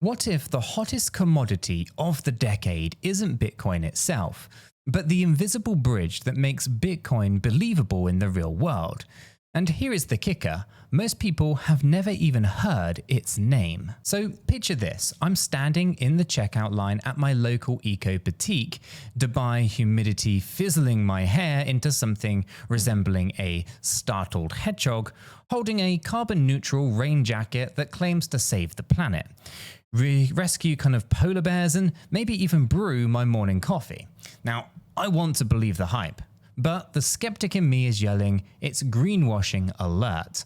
What if the hottest commodity of the decade isn't Bitcoin itself, but the invisible bridge that makes Bitcoin believable in the real world? And here is the kicker, most people have never even heard its name. So picture this, I'm standing in the checkout line at my local eco boutique, Dubai humidity fizzling my hair into something resembling a startled hedgehog, holding a carbon neutral rain jacket that claims to save the planet. Rescue kind of polar bears and maybe even brew my morning coffee. Now, I want to believe the hype. But the skeptic in me is yelling, it's greenwashing alert.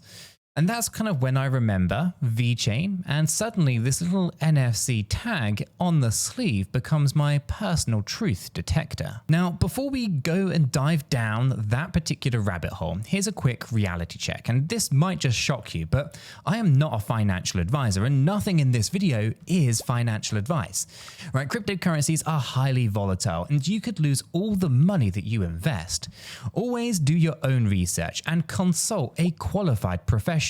And that's kind of when I remember VeChain, and suddenly this little NFC tag on the sleeve becomes my personal truth detector. Now, before we go and dive down that particular rabbit hole, here's a quick reality check, and this might just shock you, but I am not a financial advisor, and nothing in this video is financial advice. Right? Cryptocurrencies are highly volatile, and you could lose all the money that you invest. Always do your own research and consult a qualified professional.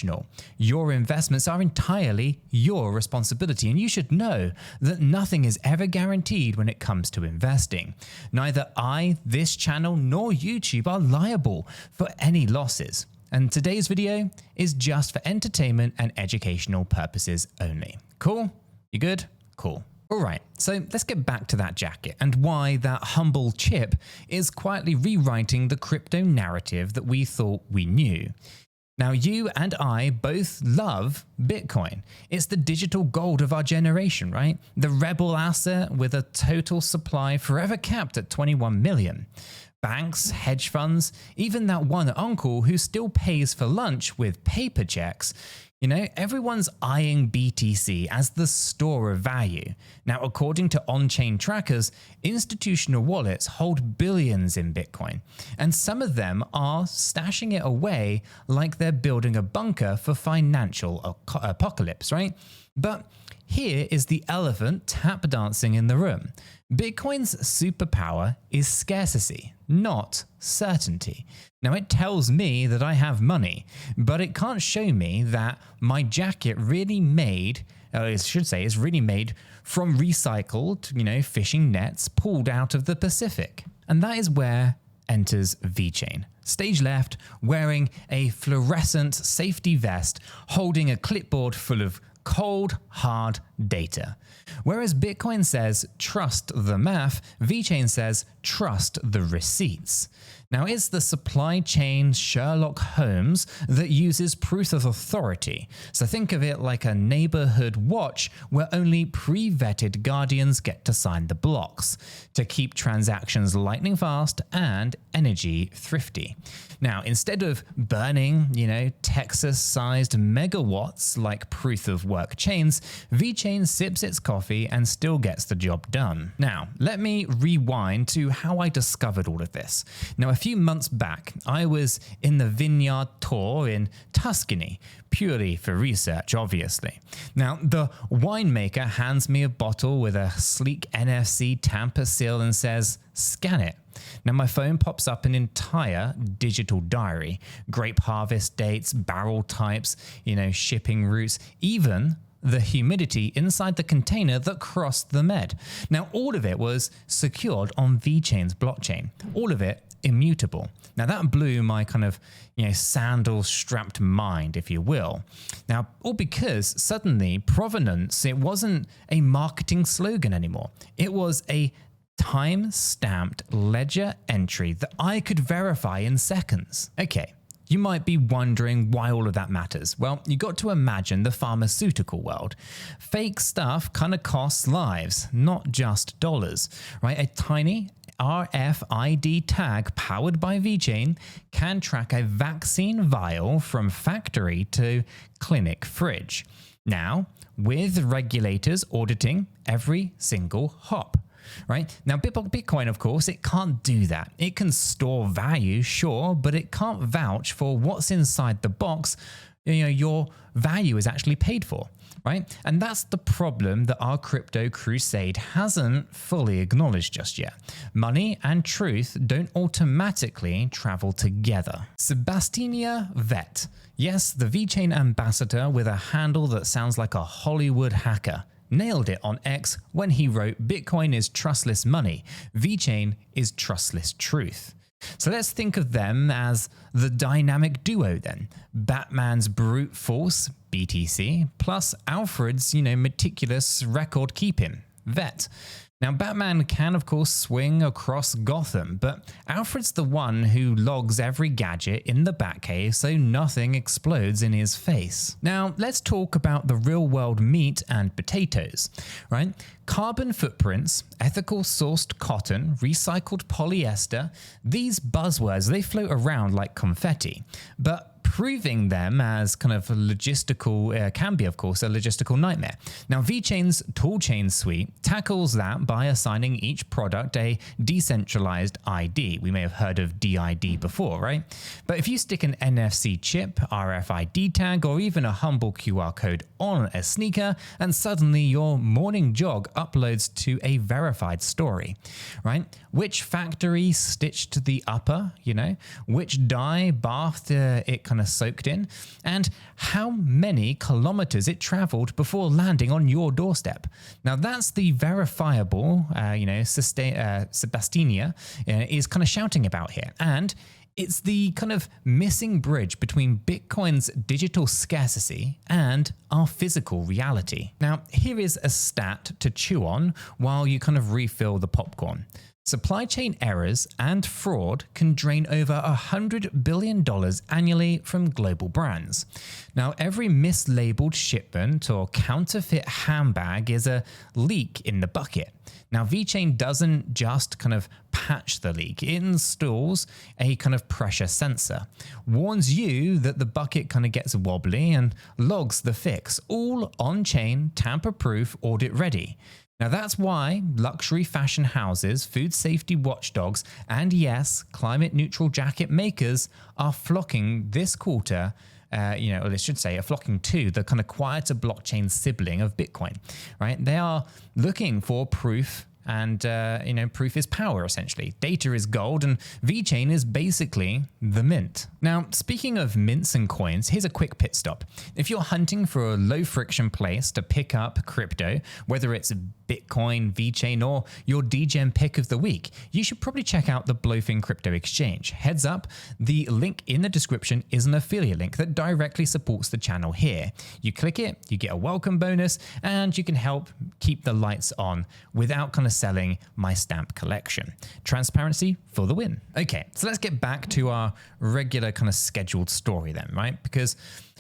Your investments are entirely your responsibility, and you should know that nothing is ever guaranteed when it comes to investing. Neither I, this channel, nor YouTube are liable for any losses. And today's video is just for entertainment and educational purposes only. Cool? You good? Cool. Alright, so let's get back to that jacket and why that humble chip is quietly rewriting the crypto narrative that we thought we knew. Now, you and I both love Bitcoin. It's the digital gold of our generation, right? The rebel asset with a total supply forever capped at 21 million. Banks, hedge funds, even that one uncle who still pays for lunch with paper checks. You know, everyone's eyeing BTC as the store of value. Now, according to on-chain trackers, institutional wallets hold billions in Bitcoin, and some of them are stashing it away like they're building a bunker for financial apocalypse, right? But here is the elephant tap dancing in the room. Bitcoin's superpower is scarcity, not certainty. Now, it tells me that I have money, but it can't show me that my jacket really made, is really made from recycled, fishing nets pulled out of the Pacific. And that is where enters VeChain. Stage left, wearing a fluorescent safety vest, holding a clipboard full of cold, hard data. Whereas Bitcoin says, trust the math, VeChain says, trust the receipts. Now, it's the supply chain Sherlock Holmes that uses proof of authority. So think of it like a neighborhood watch where only pre-vetted guardians get to sign the blocks to keep transactions lightning fast and energy thrifty. Now, instead of burning, Texas-sized megawatts like proof of work chains, VeChain sips its coffee and still gets the job done. Now, let me rewind to how I discovered all of this. Now, a few months back, I was in the vineyard tour in Tuscany, purely for research, obviously. Now, the winemaker hands me a bottle with a sleek NFC tamper seal and says, scan it. Now, my phone pops up an entire digital diary, grape harvest dates, barrel types, shipping routes, even the humidity inside the container that crossed the Med. Now, all of it was secured on VeChain's blockchain. All of it immutable. Now, that blew my kind of, sandal-strapped mind, if you will. Now, all because suddenly Provenance, it wasn't a marketing slogan anymore. It was a time-stamped ledger entry that I could verify in seconds. Okay. You might be wondering why all of that matters. Well, you got to imagine the pharmaceutical world. Fake stuff kind of costs lives, not just dollars, right? A tiny RFID tag powered by VeChain can track a vaccine vial from factory to clinic fridge. Now, with regulators auditing every single hop. Right? Now, Bitcoin, of course, it can't do that. It can store value, sure, but it can't vouch for what's inside the box your value is actually paid for, right? And that's the problem that our crypto crusade hasn't fully acknowledged just yet. Money and truth don't automatically travel together. Sebastiania Vet. Yes, the VeChain ambassador with a handle that sounds like a Hollywood hacker. nailed it on X when he wrote, "Bitcoin is trustless money. VeChain is trustless truth." So let's think of them as the dynamic duo then. Batman's brute force, BTC, plus Alfred's, meticulous record keeping, VET. Now, Batman can, of course, swing across Gotham, but Alfred's the one who logs every gadget in the Batcave so nothing explodes in his face. Now, let's talk about the real-world meat and potatoes, right? Carbon footprints, ethical sourced cotton, recycled polyester, these buzzwords, they float around like confetti, but proving them as kind of logistical can be, of course, a logistical nightmare. Now, VeChain's ToolChain suite tackles that by assigning each product a decentralized ID. We may have heard of DID before, right? But if you stick an NFC chip, RFID tag, or even a humble QR code on a sneaker, and suddenly your morning jog uploads to a verified story, right? Which factory stitched the upper, which dye bathed it kind of soaked in, and how many kilometers it traveled before landing on your doorstep. Now that's the verifiable, Sebastiania is kind of shouting about here. And it's the kind of missing bridge between Bitcoin's digital scarcity and our physical reality. Now, here is a stat to chew on while you kind of refill the popcorn. Supply chain errors and fraud can drain over $100 billion annually from global brands. Now, every mislabeled shipment or counterfeit handbag is a leak in the bucket. Now, VeChain doesn't just kind of patch the leak. It installs a kind of pressure sensor, warns you that the bucket kind of gets wobbly, and logs the fix, all on-chain, tamper-proof, audit-ready. Now that's why luxury fashion houses, food safety watchdogs, and yes, climate neutral jacket makers are flocking this quarter, or I should say, are flocking to the kind of quieter blockchain sibling of Bitcoin, right? They are looking for proof. And, proof is power, essentially. Data is gold, and VeChain is basically the mint. Now, speaking of mints and coins, here's a quick pit stop. If you're hunting for a low-friction place to pick up crypto, whether it's Bitcoin, VeChain, or your DGen pick of the week, you should probably check out the Blofin crypto exchange. Heads up, the link in the description is an affiliate link that directly supports the channel here. You click it, you get a welcome bonus, and you can help keep the lights on without kind of selling my stamp collection. Transparency for the win. Okay, so let's get back to our regular kind of scheduled story then, right? Because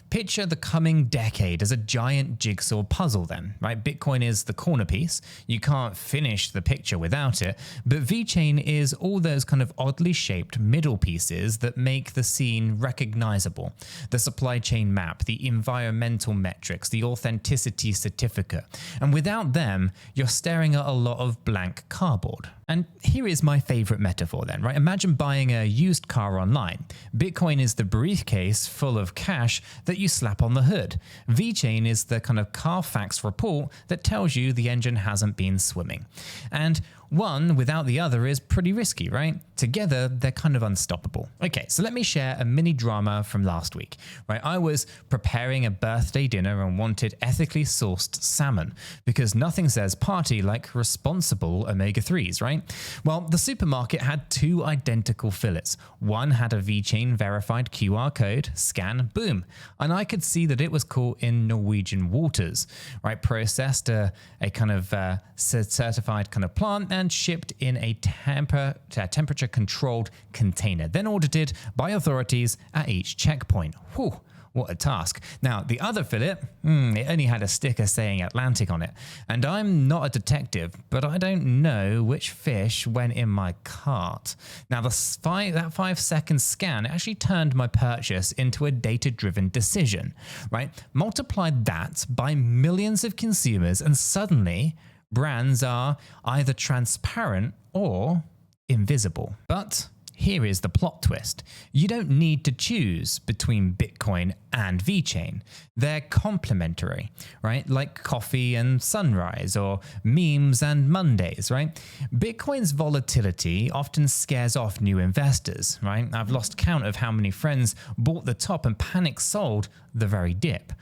picture the coming decade as a giant jigsaw puzzle then, right? Bitcoin is the corner piece. You can't finish the picture without it, but VeChain is all those kind of oddly shaped middle pieces that make the scene recognizable. The supply chain map, the environmental metrics, the authenticity certificate. And without them, you're staring at a lot of blank cardboard. And here is my favorite metaphor then, right? Imagine buying a used car online. Bitcoin is the briefcase full of cash that you slap on the hood. VeChain is the kind of Carfax report that tells you the engine hasn't been swimming. And one without the other is pretty risky, right? Together, they're kind of unstoppable. Okay, so let me share a mini drama from last week, right? I was preparing a birthday dinner and wanted ethically sourced salmon because nothing says party like responsible omega-3s, right? Well, the supermarket had two identical fillets. One had a VeChain verified QR code, scan, boom. And I could see that it was caught in Norwegian waters, right? Processed a kind of certified kind of plant and shipped in a temperature controlled container, then audited by authorities at each checkpoint. Whew, what a task. Now, the other fillet, it only had a sticker saying Atlantic on it. And I'm not a detective, but I don't know which fish went in my cart. Now, that 5-second scan actually turned my purchase into a data-driven decision, right? Multiplied that by millions of consumers, and suddenly brands are either transparent or invisible. But here is the plot twist. You don't need to choose between Bitcoin and VeChain. They're complementary, right? Like coffee and sunrise, or memes and Mondays, right? Bitcoin's volatility often scares off new investors, right? I've lost count of how many friends bought the top and panic sold the very dip,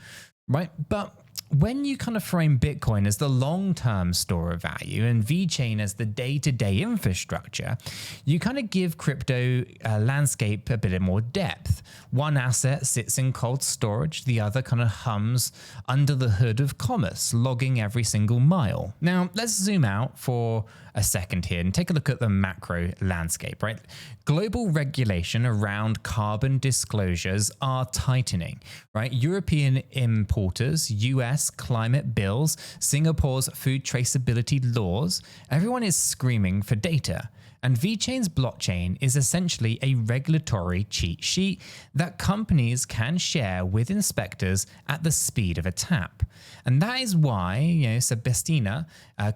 right? But when you kind of frame Bitcoin as the long-term store of value and VeChain as the day-to-day infrastructure, you kind of give crypto landscape a bit more depth. One asset sits in cold storage, the other kind of hums under the hood of commerce, logging every single mile. Now, let's zoom out for a second here and take a look at the macro landscape, right? Global regulation around carbon disclosures are tightening, right? European importers, US climate bills, Singapore's food traceability laws, everyone is screaming for data. And VeChain's blockchain is essentially a regulatory cheat sheet that companies can share with inspectors at the speed of a tap. And that is why, 𝗗𝗶𝘀𝗰𝗋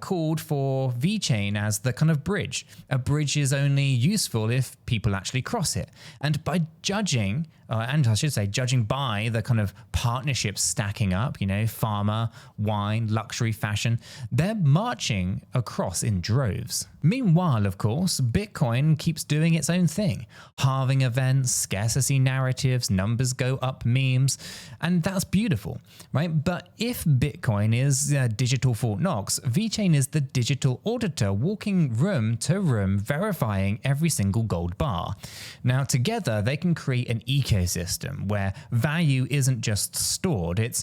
called for VeChain as the kind of bridge. A bridge is only useful if people actually cross it. And by judging by the kind of partnerships stacking up, pharma, wine, luxury, fashion, they're marching across in droves. Meanwhile, of course, Bitcoin keeps doing its own thing. Halving events, scarcity narratives, numbers go up memes, and that's beautiful, right? But if Bitcoin is digital Fort Knox, VeChain is the digital auditor walking room to room, verifying every single gold bar. Now, together, they can create an ecosystem where value isn't just stored, it's,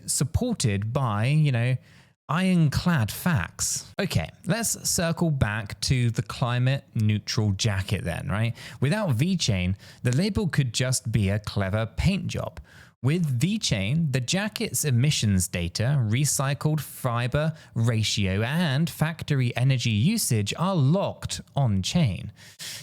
supported by, ironclad facts. Okay, let's circle back to the climate neutral jacket then, right? Without VeChain, the label could just be a clever paint job. With VeChain, the jacket's emissions data, recycled fiber ratio, and factory energy usage are locked on-chain.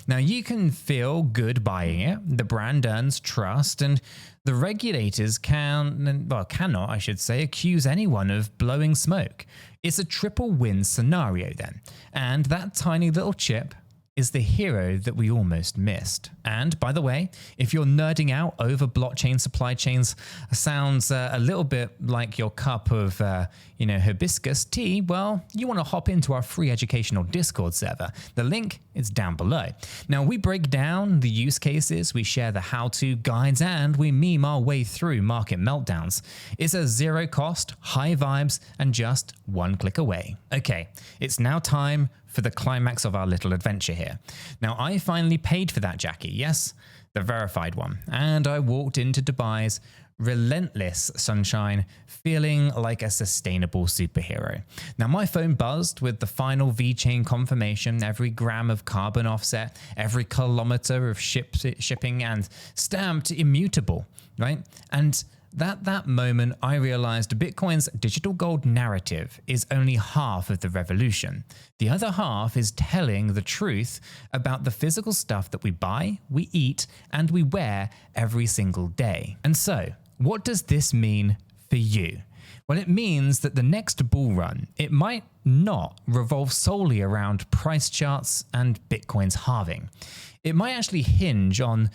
Now, you can feel good buying it, the brand earns trust, and the regulators cannot, accuse anyone of blowing smoke. It's a triple win scenario then, and that tiny little chip is the hero that we almost missed. And by the way, if you're nerding out over blockchain supply chains, sounds a little bit like your cup of, hibiscus tea, well, you want to hop into our free educational Discord server. The link is down below. Now, we break down the use cases, we share the how-to guides, and we meme our way through market meltdowns. It's a zero cost, high vibes, and just one click away. Okay, it's now time for the climax of our little adventure here. Now, I finally paid for that jacket, yes, the verified one, and I walked into Dubai's relentless sunshine, feeling like a sustainable superhero. Now, my phone buzzed with the final VeChain confirmation, every gram of carbon offset, every kilometer of shipping, and stamped immutable, right? And that moment, I realized Bitcoin's digital gold narrative is only half of the revolution. The other half is telling the truth about the physical stuff that we buy, we eat, and we wear every single day. And so, what does this mean for you? Well, it means that the next bull run, it might not revolve solely around price charts and Bitcoin's halving. It might actually hinge on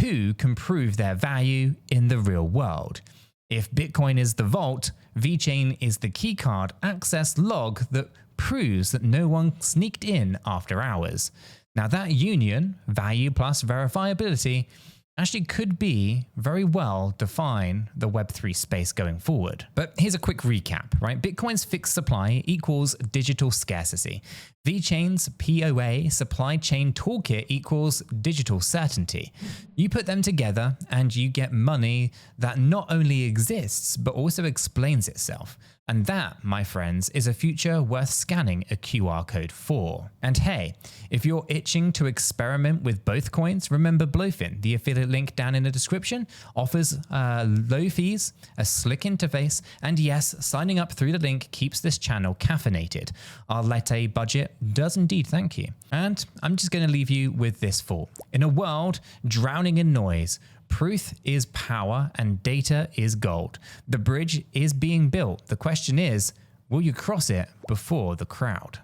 who can prove their value in the real world. If Bitcoin is the vault, VeChain is the keycard access log that proves that no one sneaked in after hours. Now, that union, value plus verifiability, actually could be very well define the Web3 space going forward. But here's a quick recap, right? Bitcoin's fixed supply equals digital scarcity. VeChain's POA supply chain toolkit equals digital certainty. You put them together and you get money that not only exists, but also explains itself. And that, my friends, is a future worth scanning a QR code for. And hey, if you're itching to experiment with both coins, remember Blofin, the affiliate link down in the description, offers low fees, a slick interface, and yes, signing up through the link keeps this channel caffeinated. Our latte budget does indeed thank you. And I'm just going to leave you with this thought. In a world drowning in noise, truth is power and data is gold. The bridge is being built. The question is, will you cross it before the crowd?